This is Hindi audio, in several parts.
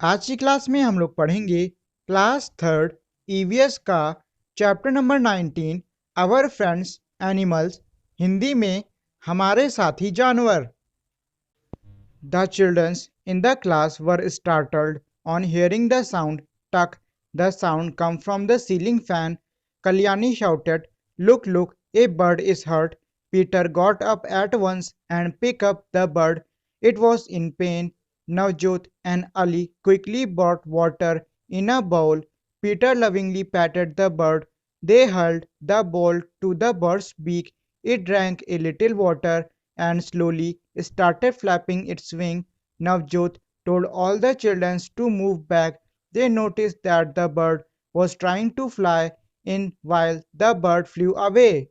आज की क्लास में हम लोग पढ़ेंगे क्लास थर्ड ईवीएस का chapter number 19 our friends animals, Hindi में हमारे साथी जानवर। The children in the class were startled on hearing the sound. Tuck, the sound come from the ceiling fan. Kalyani shouted, "Look, look, a bird is hurt." Peter got up at once and picked up the bird. It was in pain. Navjot and Ali quickly brought water in a bowl. Peter lovingly patted the bird. They held the bowl to the bird's beak. It drank a little water and slowly started flapping its wings. Navjot told all the children to move back. They noticed that the bird was trying to fly in while the bird flew away.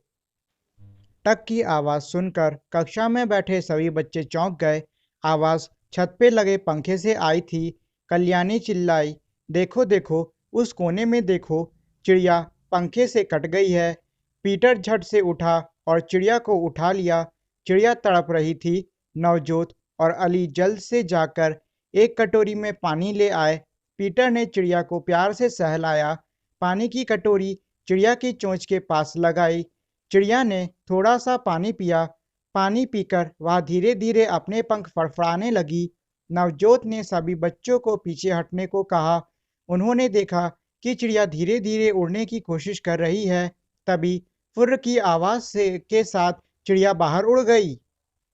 टक की आवाज सुनकर कक्षा में बैठे सभी बच्चे चौंक गए। आवाज छत पे लगे पंखे से आई थी। कल्याणी चिल्लाई, "देखो देखो, उस कोने में देखो, चिड़िया पंखे से कट गई है।" पीटर झट से उठा और चिड़िया को उठा लिया। चिड़िया तड़प रही थी। नवजोत और अली जल्द से जाकर एक कटोरी में पानी ले आए। पीटर ने चिड़िया को प्यार से सहलाया। पानी की कटोरी चिड़िया की चोंच के पास लगाई। चिड़िया ने थोड़ा सा पानी पिया। पानी पीकर वह धीरे धीरे अपने पंख फड़फड़ाने लगी। नवजोत ने सभी बच्चों को पीछे हटने को कहा। उन्होंने देखा कि चिड़िया धीरे धीरे उड़ने की कोशिश कर रही है। तभी फुर्र की आवाज से के साथ चिड़िया बाहर उड़ गई।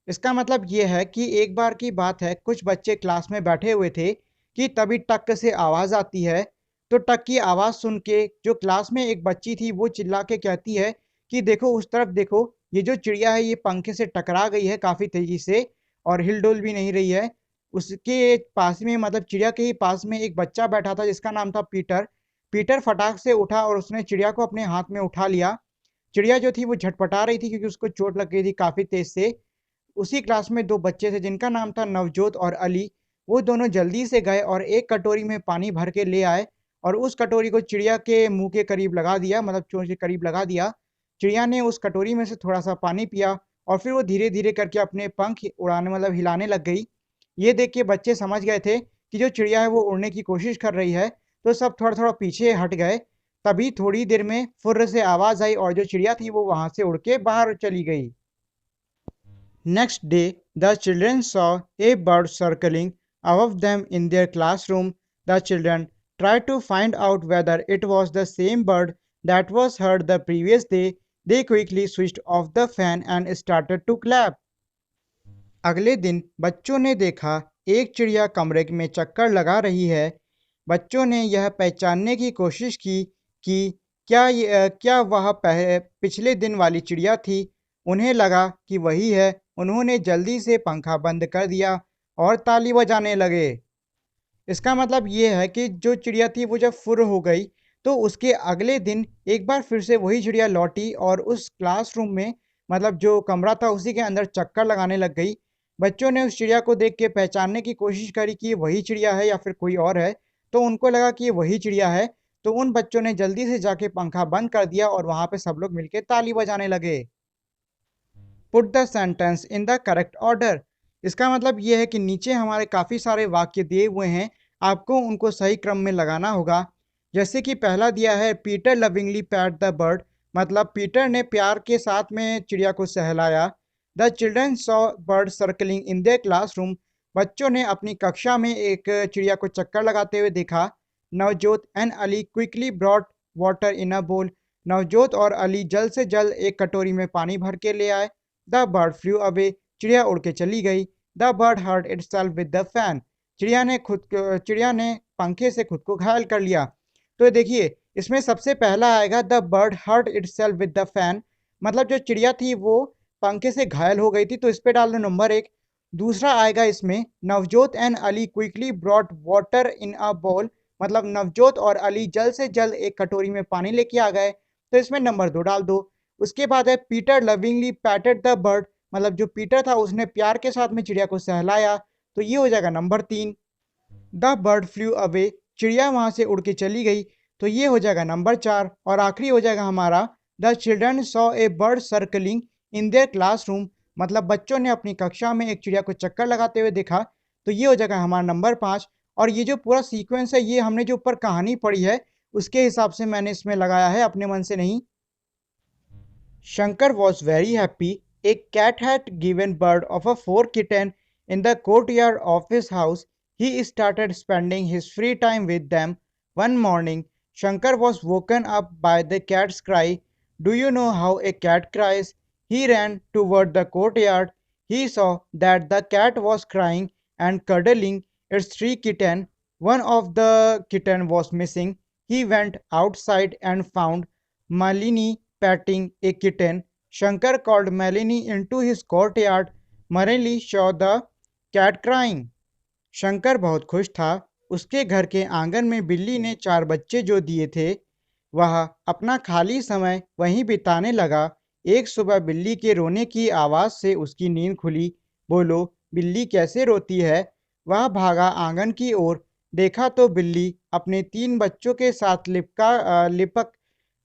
इसका मतलब ये है कि एक बार की बात है, कुछ बच्चे क्लास में बैठे हुए थे कि तभी टक से आवाज आती है। तो टक की आवाज सुन के जो क्लास में एक बच्ची थी वो चिल्ला के कहती है कि देखो उस तरफ देखो, ये जो चिड़िया है ये पंखे से टकरा गई है काफी तेजी से और हिलडुल भी नहीं रही है। उसके पास में मतलब चिड़िया के ही पास में एक बच्चा बैठा था जिसका नाम था पीटर। पीटर फटाक से उठा और उसने चिड़िया को अपने हाथ में उठा लिया। चिड़िया जो थी वो झटपटा रही थी क्योंकि उसको चोट लग गई थी काफी तेज से। उसी क्लास में दो बच्चे थे जिनका नाम था नवजोत और अली। वो दोनों जल्दी से गए और एक कटोरी में पानी भर के ले आए और उस कटोरी को चिड़िया के मुंह के करीब लगा दिया, मतलब चोंच के करीब लगा दिया। चिड़िया ने उस कटोरी में से थोड़ा सा पानी पिया और फिर वो धीरे धीरे करके अपने पंख उड़ाने मतलब हिलाने लग गई। ये देख के बच्चे समझ गए थे कि जो चिड़िया है वो उड़ने की कोशिश कर रही है, तो सब थोड़ा थोड़ा पीछे हट गए। तभी थोड़ी देर में फुर्र से आवाज आई और जो चिड़िया थी वो वहां से उड़ के बाहर चली गई। Next day, the children saw a bird circling above them in their classroom. The children tried to find out whether it was the same bird that was heard the previous day. They quickly switched off the fan and started to clap. अगले दिन बच्चों ने देखा एक चिड़िया कमरे में चक्कर लगा रही है। बच्चों ने यह पहचानने की कोशिश की कि क्या वह पिछले दिन वाली चिड़िया थी। उन्हें लगा कि वही है। उन्होंने जल्दी से पंखा बंद कर दिया और ताली बजाने लगे। इसका मतलब ये है कि जो चिड़िया थी वो जब फुर हो गई तो उसके अगले दिन एक बार फिर से वही चिड़िया लौटी और उस क्लासरूम में मतलब जो कमरा था उसी के अंदर चक्कर लगाने लग गई। बच्चों ने उस चिड़िया को देख के पहचानने की कोशिश करी कि ये वही चिड़िया है या फिर कोई और है। तो उनको लगा कि ये वही चिड़िया है। तो उन बच्चों ने जल्दी से जाके पंखा बंद कर दिया और वहां पे सब लोग मिलके ताली बजाने लगे। Put the sentence in the correct order. इसका मतलब ये है कि नीचे हमारे काफ़ी सारे वाक्य दिए हुए हैं, आपको उनको सही क्रम में लगाना होगा। जैसे कि पहला दिया है Peter lovingly pat the bird, मतलब पीटर ने प्यार के साथ में चिड़िया को सहलाया। The children saw bird circling in their classroom, बच्चों ने अपनी कक्षा में एक चिड़िया को चक्कर लगाते हुए देखा। Navjot and Ali quickly brought water in a bowl, Navjot और अली जल्द से जल्द एक कटोरी में पानी भर के ले आए। द बर्ड फ्लू अवे, चिड़िया उड़ के चली गई। The bird hurt itself with the fan, चिड़िया ने पंखे से खुद को घायल कर लिया। तो देखिए इसमें सबसे पहला आएगा the bird hurt itself with the fan, मतलब जो चिड़िया थी वो पंखे से घायल हो गई थी, तो इस पे डाल दो नंबर 1। दूसरा आएगा इसमें Navjot and Ali quickly brought water in a bowl, मतलब नवजोत और अली जल्द से जल्द एक कटोरी में पानी लेके आ गए, तो इसमें नंबर 2 डाल दो। उसके बाद है पीटर लविंगली पैटेड द बर्ड, मतलब जो पीटर था उसने प्यार के साथ में चिड़िया को सहलाया, तो ये हो जाएगा number 3। The bird flu away, चिड़िया वहां से उड़ के चली गई, तो ये हो जाएगा नंबर 4। और आखिरी हो जाएगा हमारा the children saw a bird circling in their classroom, मतलब बच्चों ने अपनी कक्षा में एक चिड़िया को चक्कर लगाते हुए देखा, तो ये हो जाएगा हमारा नंबर 5। और ये जो पूरा सीक्वेंस है ये हमने जो ऊपर कहानी पढ़ी है उसके हिसाब से मैंने इसमें लगाया है, अपने मन से नहीं। Shankar was very happy. A cat had given birth of a four kitten in the courtyard of his house. He started spending his free time with them. One morning, Shankar was woken up by the cat's cry. Do you know how a cat cries? He ran toward the courtyard. He saw that the cat was crying and cuddling its three kittens. One of the kittens was missing. He went outside and found Malini patting a kitten. Shankar called Malini into his courtyard. Malini saw the cat crying. Shankar बहुत खुश था। उसके घर के आंगन में बिल्ली ने चार बच्चे जो दिए थे, वह अपना खाली समय वहीं बिताने लगा। एक सुबह बिल्ली के रोने की आवाज़ से उसकी नींद खुली। बोलो, बिल्ली कैसे रोती है? वह भागा आंगन की ओर। देखा तो बिल्ली अपने तीन बच्चों के साथ लिपक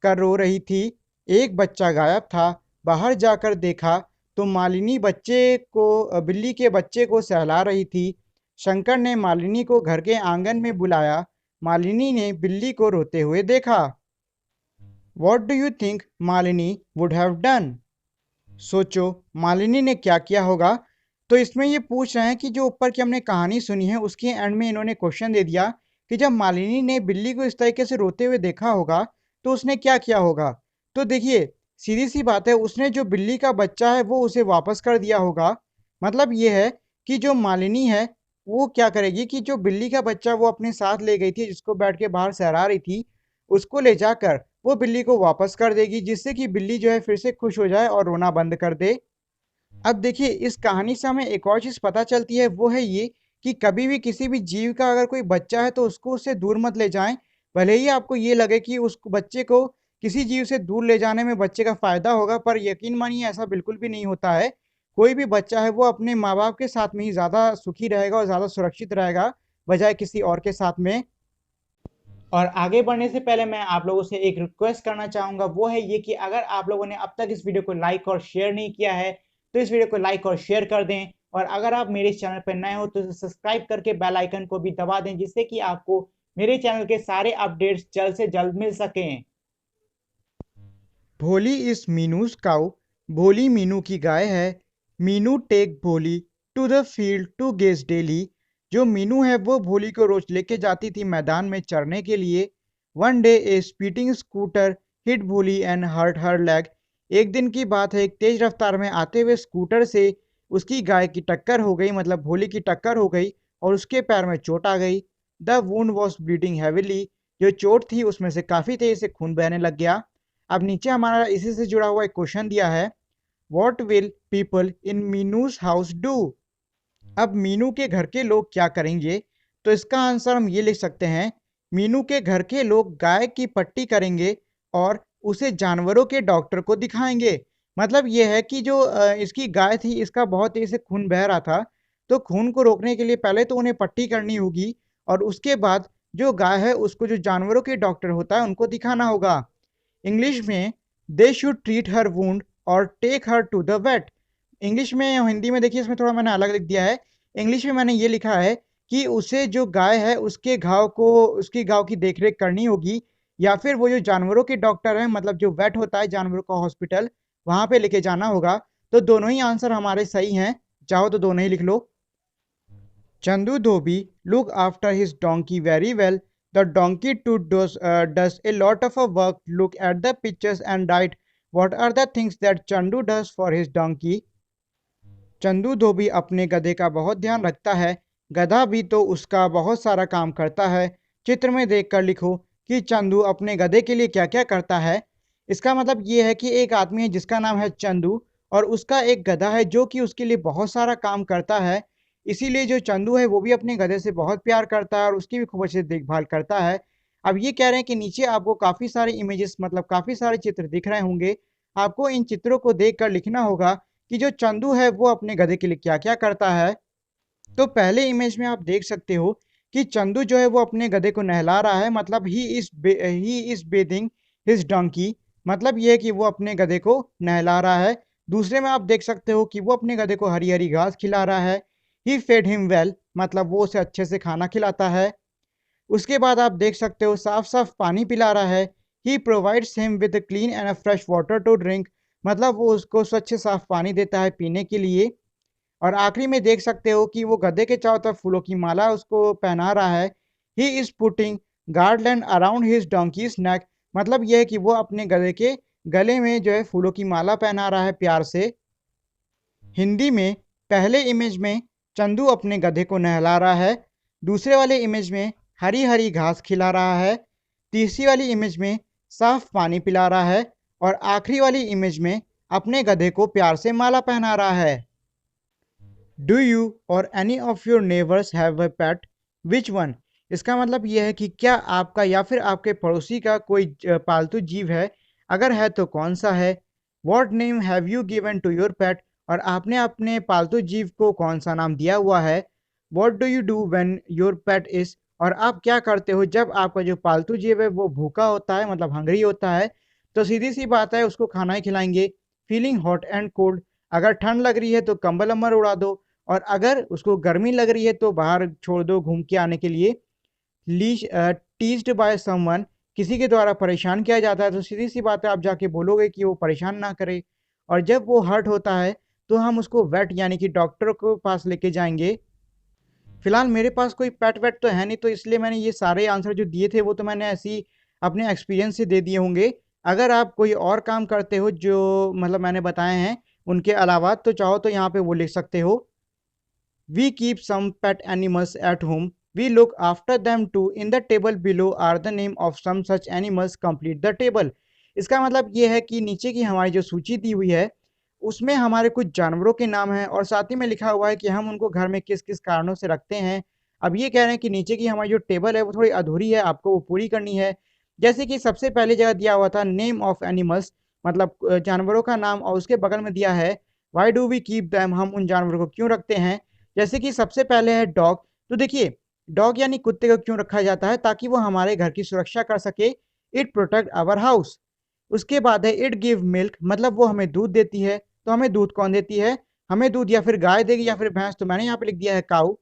कर रो रही थी। एक बच्चा गायब था। बाहर जाकर देखा तो मालिनी बिल्ली के बच्चे को सहला रही थी। शंकर ने मालिनी को घर के आंगन में बुलाया। मालिनी ने बिल्ली को रोते हुए देखा। What do you think Malini would have done? सोचो मालिनी ने क्या किया होगा। तो इसमें ये पूछ रहे हैं कि जो ऊपर की हमने कहानी सुनी है उसके एंड में इन्होंने क्वेश्चन दे दिया कि जब मालिनी ने बिल्ली को इस तरीके से रोते हुए देखा होगा तो उसने क्या किया होगा। तो देखिए, सीधी सी बात है, उसने जो बिल्ली का बच्चा है वो उसे वापस कर दिया होगा। मतलब ये है कि जो मालिनी है वो क्या करेगी कि जो बिल्ली का बच्चा वो अपने साथ ले गई थी, जिसको बैठ के बाहर सहरा रही थी, उसको ले जाकर वो बिल्ली को वापस कर देगी, जिससे कि बिल्ली जो है फिर से खुश हो जाए और रोना बंद कर दे। अब देखिए, इस कहानी से हमें एक और चीज़ पता चलती है, वो है ये कि कभी भी किसी भी जीव का अगर कोई बच्चा है तो उसको उससे दूर मत ले जाएं। भले ही आपको ये लगे कि उस बच्चे को किसी जीव से दूर ले जाने में बच्चे का फ़ायदा होगा, पर यकीन मानिए ऐसा बिल्कुल भी नहीं होता है। कोई भी बच्चा है वो अपने माँ बाप के साथ में ही ज़्यादा सुखी रहेगा और ज़्यादा सुरक्षित रहेगा, बजाय किसी और के साथ में। और आगे बढ़ने से पहले मैं आप लोगों से एक रिक्वेस्ट करना चाहूँगा, वो है ये कि अगर आप लोगों ने अब तक इस वीडियो को लाइक और शेयर नहीं किया है तो इस वीडियो को लाइक और शेयर कर दें। और अगर आप मेरे इस चैनल पर नए हो तो सब्सक्राइब करके बेल आइकन को भी दबा दें, जिससे कि आपको मेरे चैनल के सारे अपडेट्स जल्द से जल्द मिल सकें। भोली इस मीनूस काउ। भोली मीनू की गाय है। Meenu take Bholi to the field to graze daily. जो मीनू है वो भोली को रोज लेके जाती थी मैदान में चरने के लिए। वन डे ए स्पीडिंग स्कूटर हिट भोली एंड हर्ट हर लेग। एक दिन की बात है, एक तेज रफ्तार में आते हुए स्कूटर से उसकी गाय की टक्कर हो गई, मतलब भोली की टक्कर हो गई और उसके पैर में चोट आ गई। The wound was bleeding heavily. जो चोट थी उसमें से काफ़ी तेज से खून बहने लग गया। अब नीचे हमारा इसी से जुड़ा हुआ एक क्वेश्चन दिया है, what will people in Meenu's house do. अब मीनू के घर के लोग क्या करेंगे? तो इसका आंसर हम ये लिख सकते हैं, मीनू के घर के लोग गाय की पट्टी करेंगे और उसे जानवरों के डॉक्टर को दिखाएंगे। मतलब ये है कि जो इसकी गाय थी, इसका बहुत तेज से खून बह रहा था, तो खून को रोकने के लिए पहले तो उन्हें पट्टी करनी होगी और उसके बाद जो गाय है उसको जो जानवरों के डॉक्टर होता है उनको दिखाना होगा। इंग्लिश में they should treat her wound और take her to the vet. English में या हिंदी में देखिए, इसमें थोड़ा मैंने अलग लिख दिया है। इंग्लिश में मैंने ये लिखा है कि उसे जो गाय है उसकी घाव की देखरेख करनी होगी, या फिर वो जो जानवरों के डॉक्टर हैं, मतलब जो वेट होता है जानवरों का हॉस्पिटल, वहां पे लेके जाना होगा। तो दोनों ही आंसर हमारे सही हैं, चाहो तो दोनों ही लिख लो। चंदू धोबी look after his donkey very well. The donkey too does a lot of work. Look at the pictures and write what are the things that Chandu does for his donkey. Chandu धोबी अपने गधे का बहुत ध्यान रखता है। गधा भी तो उसका बहुत सारा काम करता है। चित्र में देखकर लिखो कि चंदू अपने गधे के लिए क्या क्या करता है। इसका मतलब ये है कि एक आदमी है जिसका नाम है चंदू और उसका एक गधा है जो कि उसके लिए बहुत सारा काम करता है। इसीलिए जो चंदू है वो भी अपने गधे से बहुत प्यार करता है और उसकी भी खूब अच्छे से देखभाल करता है। अब ये कह रहे हैं कि नीचे आपको काफ़ी सारे इमेजेस, मतलब काफ़ी सारे चित्र दिख रहे होंगे। आपको इन चित्रों को देखकर लिखना होगा कि जो चंदू है वो अपने गधे के लिए क्या क्या करता है। तो पहले इमेज में आप देख सकते हो कि चंदू जो है वो अपने गधे को नहला रहा है, मतलब he is bathing his donkey. मतलब ये है कि वो अपने गधे को नहला रहा है। दूसरे में आप देख सकते हो कि वो अपने गधे को हरी हरी घास खिला रहा है। ही फेड हिम वेल। मतलब वो उसे अच्छे से खाना खिलाता है। उसके बाद आप देख सकते हो साफ साफ पानी पिला रहा है। He provides him with clean and fresh water to drink, मतलब वो उसको स्वच्छ साफ पानी देता है पीने के लिए। और आखिरी में देख सकते हो कि वो गधे के चारों तरफ फूलों की माला उसको पहना रहा है। He is putting garland around his donkey's neck, मतलब यह है कि वो अपने गधे के गले में जो है फूलों की माला पहना रहा है प्यार से। हिंदी में पहले इमेज में चंदू अपने गधे को नहला रहा है, दूसरे वाले इमेज में हरी हरी घास खिला रहा है, तीसरी वाली इमेज में साफ पानी पिला रहा है और आखिरी वाली इमेज में अपने गधे को प्यार से माला पहना रहा है। डू यू और any of your neighbours have a pet, which one? इसका मतलब यह है कि क्या आपका या फिर आपके पड़ोसी का कोई पालतू जीव है, अगर है तो कौन सा है। What name have you given to your pet, और आपने अपने पालतू जीव को कौन सा नाम दिया हुआ है। What do you do when your pet is, और आप क्या करते हो जब आपका जो पालतू जीव है वो भूखा होता है, मतलब हंगरी होता है। तो सीधी सी बात है, उसको खाना ही खिलाएंगे। फीलिंग हॉट एंड कोल्ड, अगर ठंड लग रही है तो कंबल अम्बर उड़ा दो, और अगर उसको गर्मी लग रही है तो बाहर छोड़ दो घूम के आने के लिए। लीज टीज्ड बाय समवन, किसी के द्वारा परेशान किया जाता है तो सीधी सी बात है आप जाके बोलोगे कि वो परेशान ना करे। और जब वो हर्ट होता है तो हम उसको वेट यानी कि डॉक्टर को पास लेके जाएंगे। फिलहाल मेरे पास कोई पेट वेट तो है नहीं, तो इसलिए मैंने ये सारे आंसर जो दिए थे वो तो मैंने ऐसी अपने एक्सपीरियंस से दे दिए होंगे। अगर आप कोई और काम करते हो जो मतलब मैंने बताए हैं उनके अलावा, तो चाहो तो यहाँ पे वो लिख सकते हो। We keep some pet animals at home. We look after them too. In the table below are the name of some such animals. Complete the table. इसका मतलब ये है कि नीचे की हमारी जो सूची दी हुई है उसमें हमारे कुछ जानवरों के नाम हैं और साथ ही में लिखा हुआ है कि हम उनको घर में किस किस कारणों से रखते हैं। अब ये कह रहे हैं कि नीचे की हमारी जो टेबल है वो थोड़ी अधूरी है, आपको वो पूरी करनी है। जैसे कि सबसे पहले जगह दिया हुआ था नेम ऑफ एनिमल्स, मतलब जानवरों का नाम, और उसके बगल में दिया है why do we keep them, हम उन जानवरों को क्यों रखते हैं। जैसे कि सबसे पहले है डॉग, तो देखिए डॉग यानी कुत्ते को क्यों रखा जाता है, ताकि वो हमारे घर की सुरक्षा कर सके। It protect our house. उसके बाद है इट गिव मिल्क, मतलब वो हमें दूध देती है। तो हमें दूध कौन देती है, हमें दूध या फिर गाय देगी या फिर भैंस, तो मैंने यहाँ पे लिख दिया है काऊ।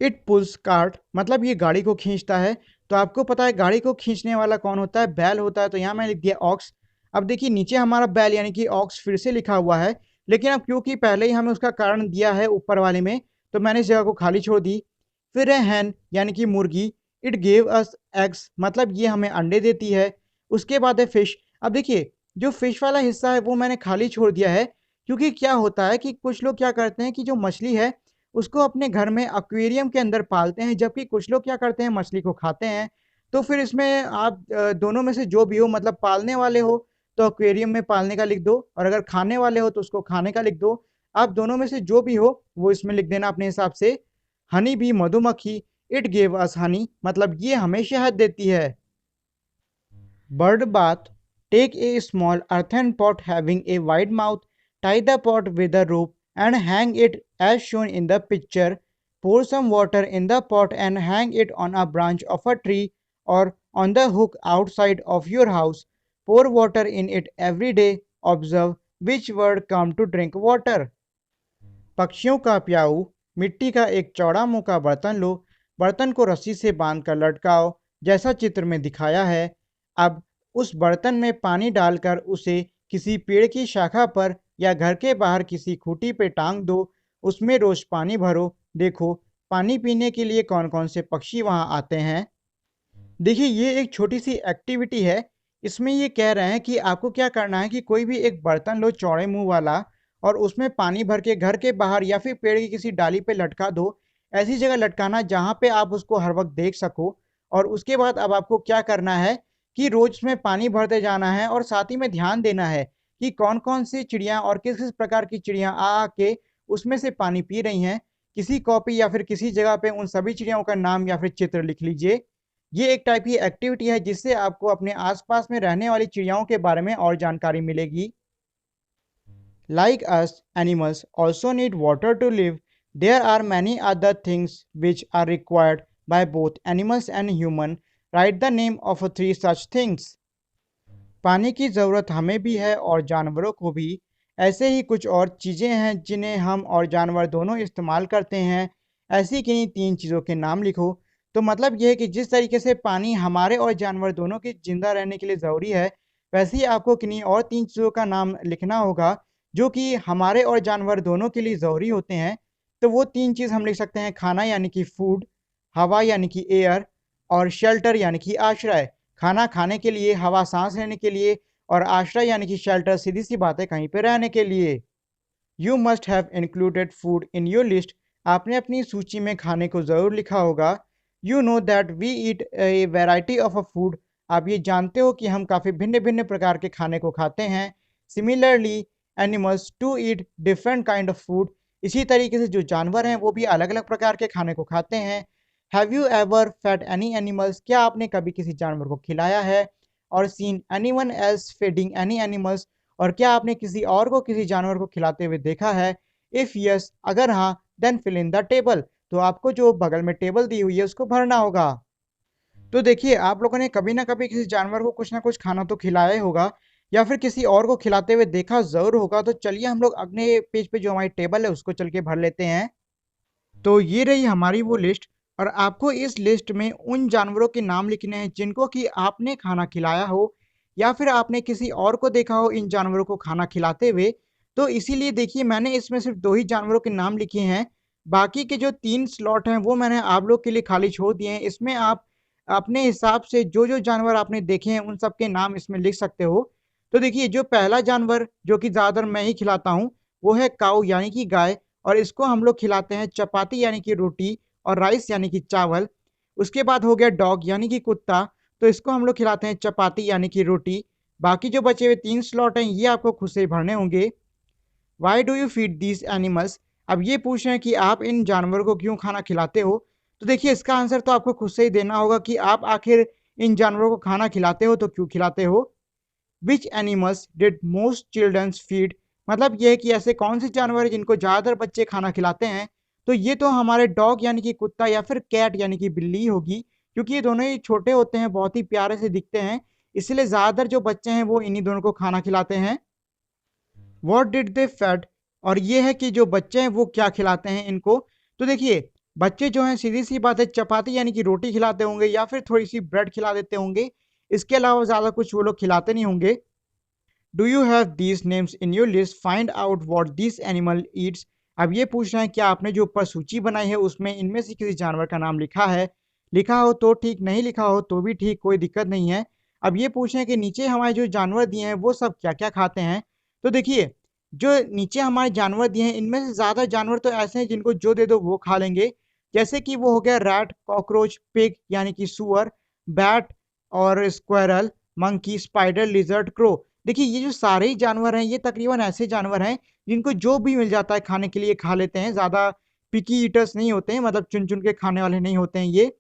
इट पुल्स कार्ट, मतलब ये गाड़ी को खींचता है। तो आपको पता है गाड़ी को खींचने वाला कौन होता है, बैल होता है, तो यहाँ मैंने लिख दिया ऑक्स। अब देखिए नीचे हमारा बैल यानी कि ऑक्स फिर से लिखा हुआ है, लेकिन अब क्योंकि पहले ही हमें उसका कारण दिया है ऊपर वाले में, तो मैंने इस जगह को खाली छोड़ दी। फिर है हैन यानी कि मुर्गी। इट गेव अस एग्स, मतलब ये हमें अंडे देती है। उसके बाद है फिश। अब देखिए जो फिश वाला हिस्सा है वो मैंने खाली छोड़ दिया है, क्योंकि क्या होता है कि कुछ लोग क्या करते हैं कि जो मछली है उसको अपने घर में एक्वेरियम के अंदर पालते हैं, जबकि कुछ लोग क्या करते हैं मछली को खाते हैं। तो फिर इसमें आप दोनों में से जो भी हो, मतलब पालने वाले हो तो एक्वेरियम में पालने का लिख दो, और अगर खाने वाले हो तो उसको खाने का लिख दो। आप दोनों में से जो भी हो वो इसमें लिख देना अपने हिसाब से। हनी भी मधुमक्खी। इट गेव अस हनी, मतलब ये हमें शहद देती है। Bird bath. Take a small earthen pot having a wide mouth, tie the pot with a rope and hang it as shown in the picture. Pour some water in the pot and hang it on a branch of a tree or on the hook outside of your house. Pour water in it every day. Observe which bird come to drink water. पक्षियों का प्याऊ। मिट्टी का एक चौड़ा मुंह का बर्तन लो, बर्तन को रस्सी से बांधकर लटकाओ जैसा चित्र में दिखाया है। अब उस बर्तन में पानी डालकर उसे किसी पेड़ की शाखा पर या घर के बाहर किसी खूंटी पे टांग दो। उसमें रोज पानी भरो। देखो पानी पीने के लिए कौन कौन से पक्षी वहां आते हैं। देखिए ये एक छोटी सी एक्टिविटी है। इसमें ये कह रहे हैं कि आपको क्या करना है कि कोई भी एक बर्तन लो चौड़े मुंह वाला, और उसमें पानी भर के घर के बाहर या फिर पेड़ की किसी डाली पे लटका दो। ऐसी जगह लटकाना जहां पे आप उसको हर वक्त देख सको। और उसके बाद अब आपको क्या करना है कि रोज उसमें पानी भरते जाना है, और साथ ही में ध्यान देना है कि कौन कौन सी चिड़िया और किस किस प्रकार की चिड़िया आ आके उसमें से पानी पी रही हैं। किसी कॉपी या फिर किसी जगह पे उन सभी चिड़ियाओं का नाम या फिर चित्र लिख लीजिए। ये एक टाइप की एक्टिविटी है जिससे आपको अपने आसपास में रहने वाली चिड़ियाओं के बारे में और जानकारी मिलेगी। Like us, animals also need water to live. There are many other things which are required by both animals and human. Write the name of three such things. पानी की ज़रूरत हमें भी है और जानवरों को भी। ऐसे ही कुछ और चीज़ें हैं जिन्हें हम और जानवर दोनों इस्तेमाल करते हैं। ऐसी किन्हीं 3 चीज़ों के नाम लिखो। तो मतलब ये है कि जिस तरीके से पानी हमारे और जानवर दोनों के ज़िंदा रहने के लिए ज़रूरी है, वैसे ही आपको किन्हीं और 3 चीज़ों का नाम लिखना होगा, जो कि हमारे और जानवर दोनों के लिए ज़रूरी होते हैं। तो वो 3 चीज़ हम लिख सकते हैं, खाना यानी कि फूड, हवा यानी कि एयर और शेल्टर यानी कि आश्रय। खाना खाने के लिए, हवा साँस लेने के लिए और आश्रय यानी कि शेल्टर सीधी-सी बात है कहीं पे रहने के लिए। You must have included food in your list. आपने अपनी सूची में खाने को ज़रूर लिखा होगा। You know that we eat a variety of a food. आप ये जानते हो कि हम काफ़ी भिन्न-भिन्न प्रकार के खाने को खाते हैं। Similarly animals too eat different kind of food. इसी तरीके से जो जानवर हैं वो भी अलग-अलग प्रकार के खाने को खाते हैं। Have you ever fed any animals? क्या आपने कभी किसी जानवर को खिलाया है? और seen anyone else feeding any animals? और क्या आपने किसी और को किसी जानवर को खिलाते हुए देखा है? इफ यस, अगर हाँ, then fill in the table. तो आपको जो बगल में टेबल दी हुई है उसको भरना होगा। तो देखिए, आप लोगों ने कभी ना कभी किसी जानवर को कुछ ना कुछ खाना तो खिलाया ही होगा या फिर किसी और को खिलाते हुए देखा ज़रूर होगा। तो चलिए हम लोग अगले पेज पे जो हमारी टेबल है उसको चल के भर लेते हैं। तो ये रही हमारी वो लिस्ट और आपको इस लिस्ट में उन जानवरों के नाम लिखने हैं जिनको कि आपने खाना खिलाया हो या फिर आपने किसी और को देखा हो इन जानवरों को खाना खिलाते हुए। तो इसीलिए देखिए मैंने इसमें सिर्फ 2 ही जानवरों के नाम लिखे हैं। बाकी के जो 3 स्लॉट हैं वो मैंने आप लोग के लिए खाली छोड़ दिए हैं। इसमें आप अपने हिसाब से जो-जो जानवर आपने देखे हैं उन सब के नाम इसमें लिख सकते हो। तो देखिए जो पहला जानवर जो कि ज़्यादातर मैं ही खिलाता हूँ, वो है काऊ यानी कि गाय। और इसको हम लोग खिलाते हैं चपाती यानी कि रोटी और राइस यानी कि चावल। उसके बाद हो गया डॉग यानी कि कुत्ता, तो इसको हम लोग खिलाते हैं चपाती यानी कि रोटी। बाकी जो बचे हुए 3 स्लॉट हैं ये आपको खुद से ही भरने होंगे। Why do you feed these animals? अब ये पूछ रहे हैं कि आप इन जानवरों को क्यों खाना खिलाते हो? तो देखिए इसका आंसर तो आपको खुद से ही देना होगा कि आप आखिर इन जानवरों को खाना खिलाते हो तो क्यों खिलाते हो? Which animals did most childrens feed? मतलब ये है कि ऐसे कौन से जानवर हैं जिनको ज़्यादातर बच्चे खाना खिलाते हैं? तो ये तो हमारे डॉग यानी कि कुत्ता या फिर कैट यानी कि बिल्ली होगी, क्योंकि ये दोनों ही छोटे होते हैं, बहुत ही प्यारे से दिखते हैं, इसलिए ज़्यादातर जो बच्चे हैं वो इन्हीं दोनों को खाना खिलाते हैं। What did they fed? और ये है कि जो बच्चे हैं वो क्या खिलाते हैं इनको। तो देखिए बच्चे जो हैं सीधी सी बात है चपाती यानी कि रोटी खिलाते होंगे या फिर थोड़ी सी ब्रेड खिला देते होंगे। इसके अलावा ज़्यादा कुछ वो लोग खिलाते नहीं होंगे। Do you have these names in your list? Find out what this animal Yeats. अब ये पूछ रहे हैं क्या आपने जो ऊपर सूची बनाई है उसमें इनमें से किसी जानवर का नाम लिखा है? लिखा हो तो ठीक, नहीं लिखा हो तो भी ठीक, कोई दिक्कत नहीं है। अब ये पूछ रहे हैं कि नीचे हमारे जो जानवर दिए हैं वो सब क्या क्या खाते हैं। तो देखिए जो नीचे हमारे जानवर दिए हैं इनमें से ज़्यादा जानवर तो ऐसे हैं जिनको जो दे दो वो खा लेंगे। जैसे कि वो हो गया रैट, कॉकरोच, पिग यानी कि सुअर, बैट और squirrel, monkey, spider, lizard, crow. देखिए ये जो सारे ही जानवर हैं ये तकरीबन ऐसे जानवर हैं जिनको जो भी मिल जाता है खाने के लिए खा लेते हैं। ज़्यादा पिकी ईटर्स नहीं होते हैं, मतलब चुन चुन के खाने वाले नहीं होते हैं ये।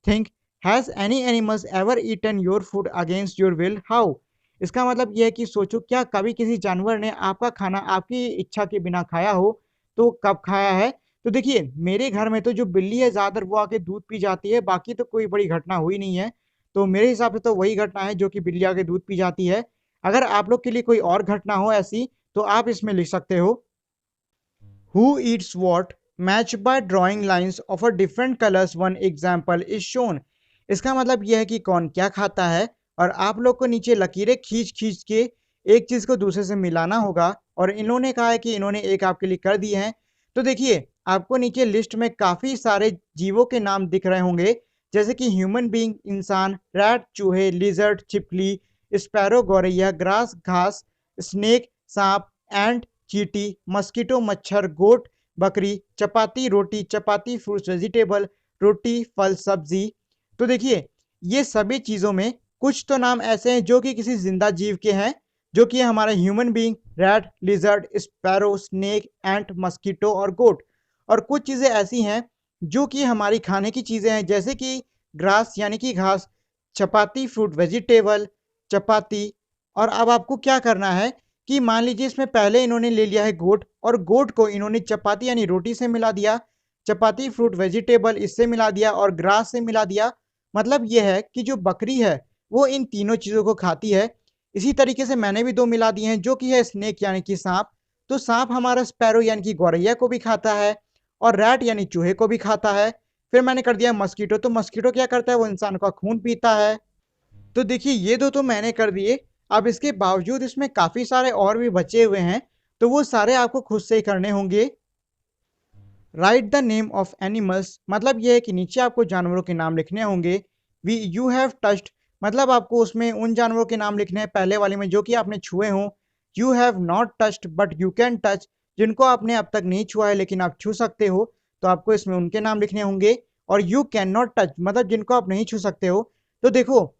Think has any animals ever eaten your food against your will? How? इसका मतलब ये है कि सोचो क्या कभी किसी जानवर ने आपका खाना आपकी इच्छा के बिना खाया हो, तो कब खाया है? तो देखिए मेरे घर में तो जो बिल्ली है ज़्यादातर वो आके दूध पी जाती है, बाकी तो कोई बड़ी घटना हुई नहीं है। तो मेरे हिसाब से तो वही घटना है जो कि बिल्ली आके दूध पी जाती है। अगर आप लोग के लिए कोई और घटना हो ऐसी तो आप इसमें लिख सकते हो। Who eats what? Match by drawing lines of a different colors. One example is shown. इसका मतलब यह है कि कौन क्या खाता है और आप लोग को नीचे लकीरें खींच खींच के एक चीज को दूसरे से मिलाना होगा। और इन्होंने कहा है कि इन्होंने एक आपके लिए कर दिए हैं। तो देखिए आपको नीचे लिस्ट में काफी सारे जीवों के नाम दिख रहे होंगे, जैसे कि ह्यूमन बीइंग इंसान, रैट चूहे, लिजर्ड छिपकली, स्पैरो गौरैया, ग्रास घास, स्नेक सांप, एंट चींटी, मस्कीटो मच्छर, गोट बकरी, चपाती रोटी, चपाती फ्रूट्स वेजिटेबल, रोटी फल सब्जी। तो देखिए ये सभी चीज़ों में कुछ तो नाम ऐसे हैं जो कि किसी जिंदा जीव के हैं, जो कि हमारा human being, rat, lizard, sparrow, snake, ant, mosquito और गोट। और कुछ चीज़ें ऐसी हैं जो कि हमारी खाने की चीज़ें हैं, जैसे कि ग्रास यानी कि घास, चपाती फ्रूट वेजिटेबल, चपाती। और अब आपको क्या करना है कि मान लीजिए इसमें पहले इन्होंने ले लिया है गोट और गोट को इन्होंने चपाती यानी रोटी से मिला दिया, चपाती फ्रूट वेजिटेबल इससे मिला दिया और ग्रास से मिला दिया। मतलब ये है कि जो बकरी है वो इन तीनों चीज़ों को खाती है। इसी तरीके से मैंने भी 2 मिला दिए हैं जो कि है स्नेक यानी कि सांप। तो सांप हमारा स्पैरो यानी कि गौरैया को भी खाता है और रैट यानी चूहे को भी खाता है। फिर मैंने कर दिया मस्कीटो, तो मस्कीटो क्या करता है, वो इंसान का खून पीता है। तो देखिए ये दो तो मैंने कर दिए। अब इसके बावजूद इसमें काफ़ी सारे और भी बचे हुए हैं, तो वो सारे आपको खुद से ही करने होंगे। Right the name of animals मतलब ये है कि नीचे आपको जानवरों के नाम लिखने होंगे। वी यू हैव टच्ड मतलब आपको उसमें उन जानवरों के नाम लिखने हैं पहले वाले में जो कि आपने छुए हों। You have not touched but you can touch जिनको आपने अब तक नहीं छुआ है लेकिन आप छू सकते हो, तो आपको इसमें उनके नाम लिखने होंगे। और यू कैन नॉट टच मतलब जिनको आप नहीं छू सकते हो। तो देखो,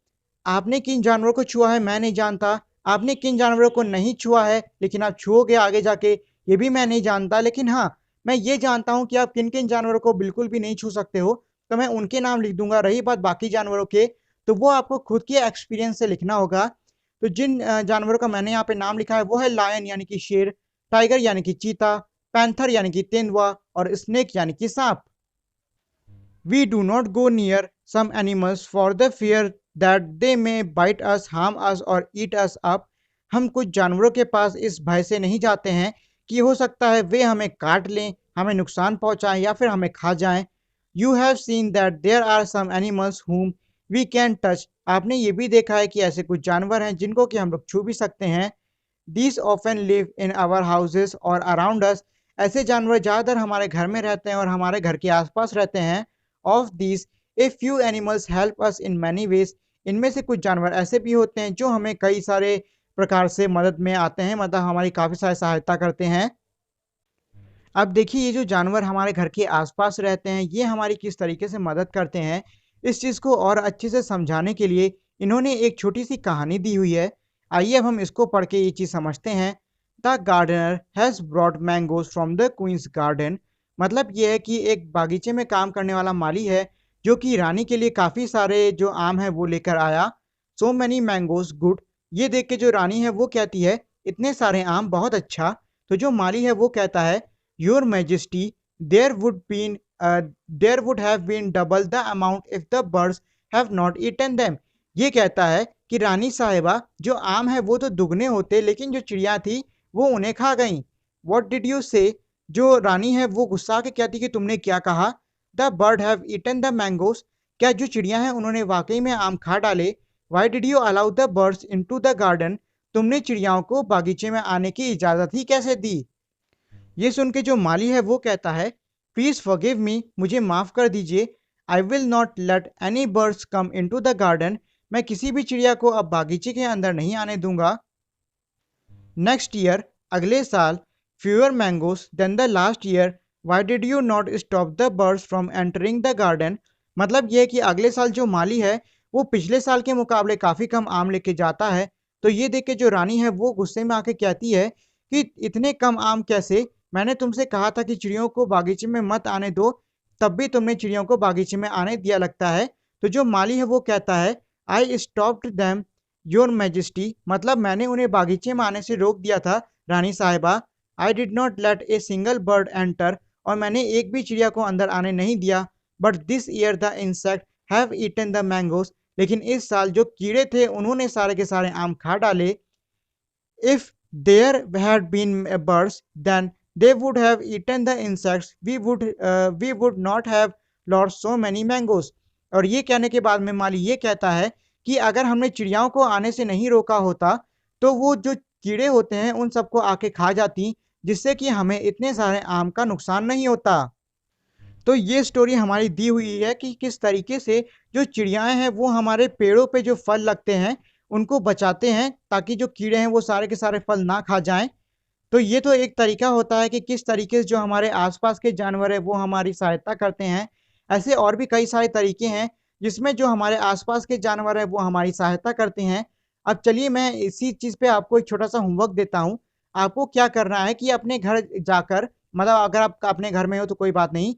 आपने किन जानवरों को छुआ है मैं नहीं जानता, आपने किन जानवरों को नहीं छुआ है लेकिन आप छुओगे आगे जाके, ये भी मैं नहीं जानता। लेकिन हाँ, मैं ये जानता हूँ कि आप किन किन जानवरों को बिल्कुल भी नहीं छू सकते हो, तो मैं उनके नाम लिख दूंगा। रही बात बाकी जानवरों के, तो वो आपको खुद के एक्सपीरियंस से लिखना होगा। तो जिन जानवरों का मैंने यहाँ पे नाम लिखा है वो है लायन यानी कि शेर, टाइगर यानी कि चीता, पैंथर यानी कि तेंदुआ और स्नेक यानी कि सांप। We do not go near some animals for the fear that they may bite us, harm us or eat us up. हम कुछ जानवरों के पास इस भय से नहीं जाते हैं कि हो सकता है वे हमें काट लें, हमें नुकसान पहुंचाएं या फिर हमें खा जाएं। You have seen that there are some animals whom we can touch. आपने ये भी देखा है कि ऐसे कुछ जानवर हैं जिनको कि हम लोग छू भी सकते हैं। These often live in our houses or around us. ऐसे जानवर ज़्यादातर हमारे घर में रहते हैं और हमारे घर के आसपास रहते हैं। Of these, a few animals help us in many ways. इनमें से कुछ जानवर ऐसे भी होते हैं जो हमें कई सारे प्रकार से मदद में आते हैं, मतलब हमारी काफ़ी सारी सहायता करते हैं। अब देखिए ये जो जानवर हमारे घर के आसपास रहते हैं ये हमारी किस तरीके से मदद करते हैं, इस चीज़ को और अच्छे से समझाने के लिए इन्होंने एक छोटी सी कहानी दी हुई है। आइए अब हम इसको पढ़ के ये चीज़ समझते हैं। The gardener has brought mangoes from the queen's garden मतलब ये है कि एक बागीचे में काम करने वाला माली है जो कि रानी के लिए काफ़ी सारे जो आम है वो लेकर आया। सो मैनी मैंगोज गुड ये देख के जो रानी है वो कहती है इतने सारे आम बहुत अच्छा। तो जो माली है वो कहता है Your Majesty, there would been there would have been double the amount if the birds have not eaten them. ये कहता है कि रानी साहिबा जो आम है वो तो दुगने होते लेकिन जो चिड़िया थी वो उन्हें खा गईं। What did you say? जो रानी है वो गुस्सा के कहती कि तुमने क्या कहा। The bird have eaten the mangoes. क्या जो चिड़िया हैं उन्होंने वाकई में आम खा डाले। Why did you allow the birds into the garden? तुमने चिड़ियाओं को बागीचे में आने की इजाज़त ही कैसे दी। ये सुन के जो माली है वो कहता है प्लीज़ फॉरगिव मी मुझे माफ़ कर दीजिए। I will not let any birds come into the garden मैं किसी भी चिड़िया को अब बागीचे के अंदर नहीं आने दूंगा। नेक्स्ट ईयर अगले साल fewer mangoes than the last year why did you not stop the birds from entering the garden मतलब ये है कि अगले साल जो माली है वो पिछले साल के मुकाबले काफ़ी कम आम लेके जाता है। तो ये देख के जो रानी है वो गुस्से में आके कहती है कि इतने कम आम कैसे, मैंने तुमसे कहा था कि चिड़ियों को बागीचे में मत आने दो, तब भी तुमने चिड़ियों को बागीचे में आने दिया लगता है। तो जो माली है वो कहता है I stopped them your majesty मतलब मैंने उन्हें बागीचे में आने से रोक दिया था रानी साहिबा। I did not let a single bird enter और मैंने एक भी चिड़िया को अंदर आने नहीं दिया। But this year the insect have eaten the mangoes लेकिन इस साल जो कीड़े थे उन्होंने सारे के सारे आम खा डाले। If there had been birds then they would have eaten the insects we would not have lost so many mangoes। और ये कहने के बाद में माली ये कहता है कि अगर हमने चिड़ियाओं को आने से नहीं रोका होता तो वो जो कीड़े होते हैं उन सबको आके खा जाती जिससे कि हमें इतने सारे आम का नुकसान नहीं होता। तो ये स्टोरी हमारी दी हुई है कि किस तरीके से जो चिड़ियाएं हैं वो हमारे पेड़ों पे जो फल लगते हैं उनको बचाते हैं ताकि जो कीड़े हैं वो सारे के सारे फल ना खा जाएं। तो ये तो एक तरीका होता है कि किस तरीके से जो हमारे आसपास के जानवर है वो हमारी सहायता करते हैं। ऐसे और भी कई सारे तरीके हैं जिसमें जो हमारे आसपास के जानवर है वो हमारी सहायता करते हैं। अब चलिए मैं इसी चीज़ पे आपको एक छोटा सा होमवर्क देता हूँ। आपको क्या करना है कि अपने घर जाकर, मतलब अगर आप अपने घर में हो तो कोई बात नहीं,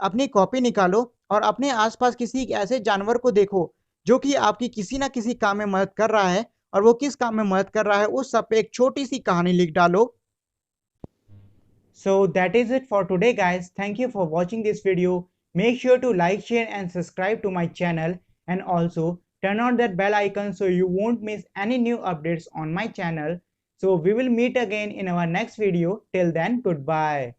अपनी कॉपी निकालो और अपने आसपास किसी ऐसे जानवर को देखो जो कि आपकी किसी ना किसी काम में मदद कर रहा है और वो किस काम में मदद कर रहा है उस सब पे एक छोटी सी कहानी लिख डालो। So that is it for today guys. Thank you for watching this video. Make sure to like, share and subscribe to my channel and also turn on that bell icon so you won't miss any new updates on my channel. So we will meet again in our next video. Till then, goodbye.